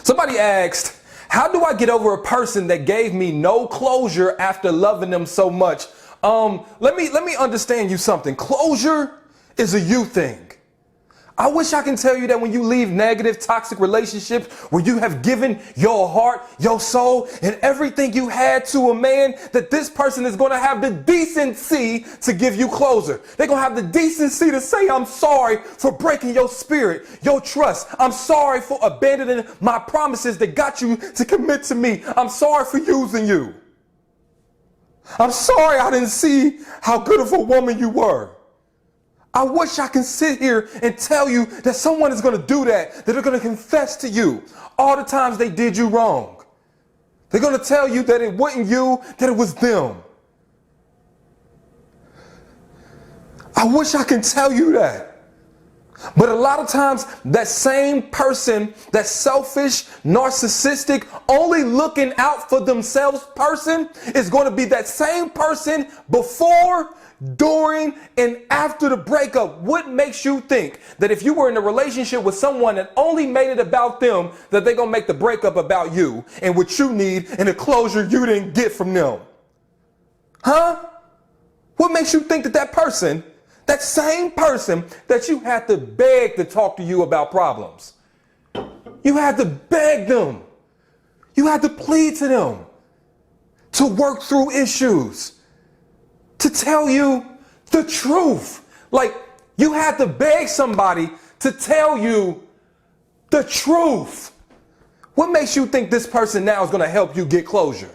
Somebody asked, how do I get over a person that gave me no closure after loving them so much? Let me understand you something. Closure is a you thing. I wish I can tell you that when you leave negative, toxic relationships where you have given your heart, your soul, and everything you had to a man, that this person is going to have the decency to give you closure. They're going to have the decency to say, I'm sorry for breaking your spirit, your trust. I'm sorry for abandoning my promises that got you to commit to me. I'm sorry for using you. I'm sorry I didn't see how good of a woman you were. I wish I can sit here and tell you that someone is going to do that they're going to confess to you all the times they did you wrong. They're going to tell you that it wasn't you, that it was them. I wish I can tell you that. But a lot of times that same person, that selfish, narcissistic, only looking out for themselves person is going to be that same person before, during, and after the breakup. What makes you think that if you were in a relationship with someone that only made it about them, that they're going to make the breakup about you and what you need and the closure you didn't get from them? Huh? What makes you think that that person, that same person that you had to beg to talk to you about problems, you had to beg them, you had to plead to them to work through issues, to tell you the truth? Like, you had to beg somebody to tell you the truth. What makes you think this person now is going to help you get closure?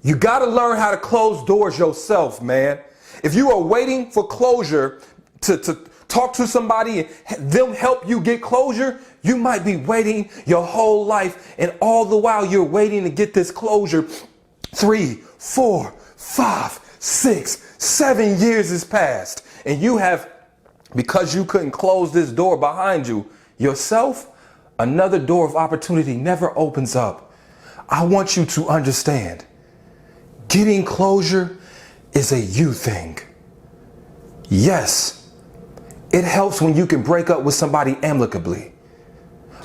You got to learn how to close doors yourself, man. If you are waiting for closure to talk to somebody and them help you get closure, you might be waiting your whole life, and all the while you're waiting to get this closure, 3, 4, 5, 6, 7 years has passed, and you have, because you couldn't close this door behind you yourself, another door of opportunity never opens up. I want you to understand, getting closure is a you thing. Yes, it helps when you can break up with somebody amicably.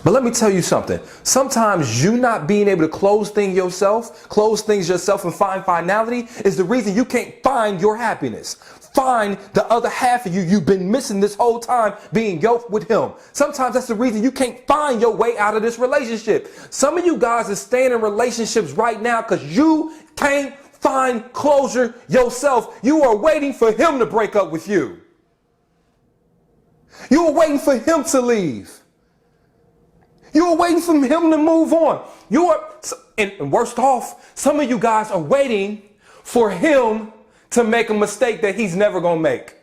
But let me tell you something. Sometimes you not being able to close things yourself and find finality is the reason you can't find your happiness. Find the other half of you you've been missing this whole time, being yoked with him. Sometimes that's the reason you can't find your way out of this relationship. Some of you guys are staying in relationships right now because you can't find closure yourself. You are waiting for him to break up with you. You are waiting for him to leave. You are waiting for him to move on. You are, and worst off, some of you guys are waiting for him to make a mistake that he's never going to make.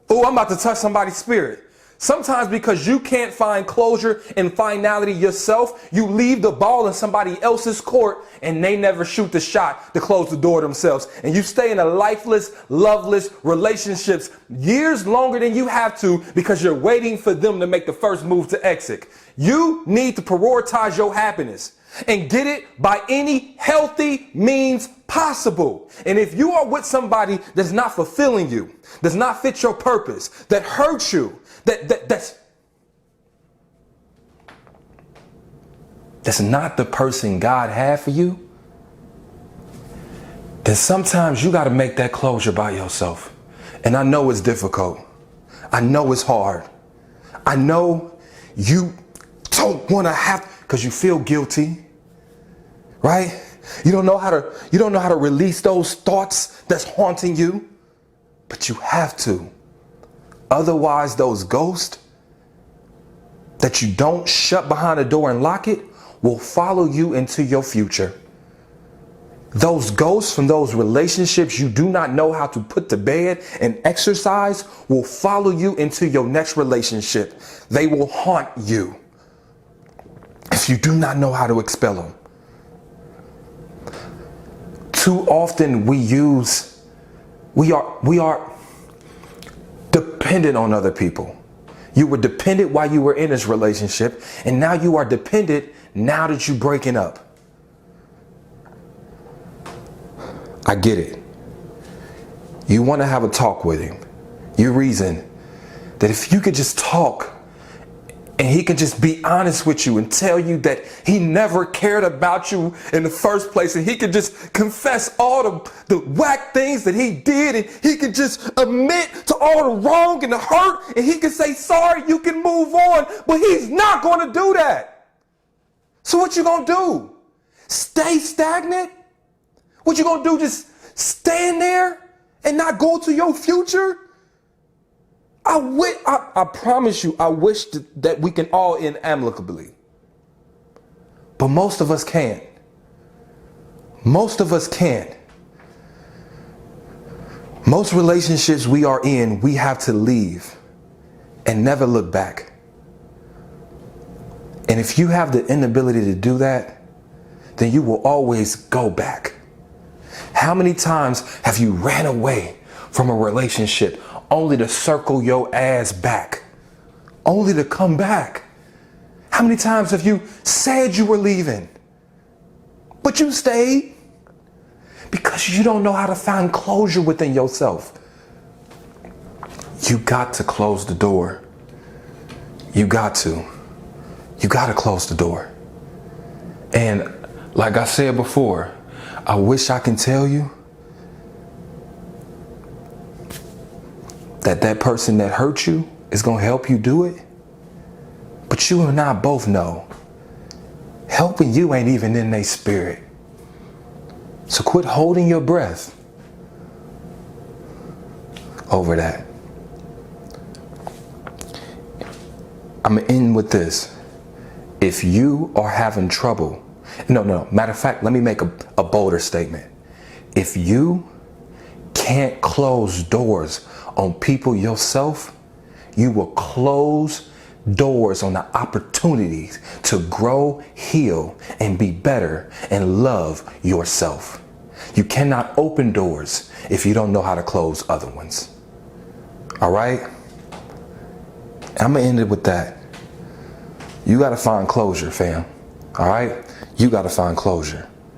Oh, I'm about to touch somebody's spirit. Sometimes because you can't find closure and finality yourself, you leave the ball in somebody else's court and they never shoot the shot to close the door themselves. And you stay in a lifeless, loveless relationships years longer than you have to because you're waiting for them to make the first move to exit. You need to prioritize your happiness and get it by any healthy means possible. And if you are with somebody that's not fulfilling you, does not fit your purpose, that hurts you, that's not the person God had for you, then sometimes you got to make that closure by yourself. And I know it's difficult. I know it's hard. I know you don't want to have, because you feel guilty, right? You don't know how to release those thoughts that's haunting you, but you have to. Otherwise, those ghosts that you don't shut behind the door and lock it will follow you into your future. Those ghosts from those relationships you do not know how to put to bed and exercise will follow you into your next relationship. They will haunt you if you do not know how to expel them. Too often we are dependent on other people. You were dependent while you were in this relationship, and now you are dependent now that you're breaking up. I get it. You want to have a talk with him. You reason that if you could just talk and he can just be honest with you and tell you that he never cared about you in the first place, and he can just confess all the whack things that he did, and he can just admit to all the wrong and the hurt, and he can say sorry, you can move on, but he's not going to do that. So what you going to do? Stay stagnant? What you going to do, just stand there and not go to your future? I promise you, I wish that we can all end amicably. But most of us can't. Most of us can't. Most relationships we are in, we have to leave and never look back. And if you have the inability to do that, then you will always go back. How many times have you ran away from a relationship only to circle your ass back, only to come back? How many times have you said you were leaving, but you stayed? Because you don't know how to find closure within yourself. You got to close the door. You got to close the door. And like I said before, I wish I can tell you that person that hurt you is going to help you do it. But you and I both know helping you ain't even in their spirit. So quit holding your breath over that. I'm going to end with this. If you are having trouble, no, matter of fact, let me make a bolder statement. If you can't close doors on people yourself, you will close doors on the opportunities to grow, heal, and be better and love yourself. You cannot open doors if you don't know how to close other ones. All right? I'm going to end it with that. You got to find closure, fam. All right? You got to find closure.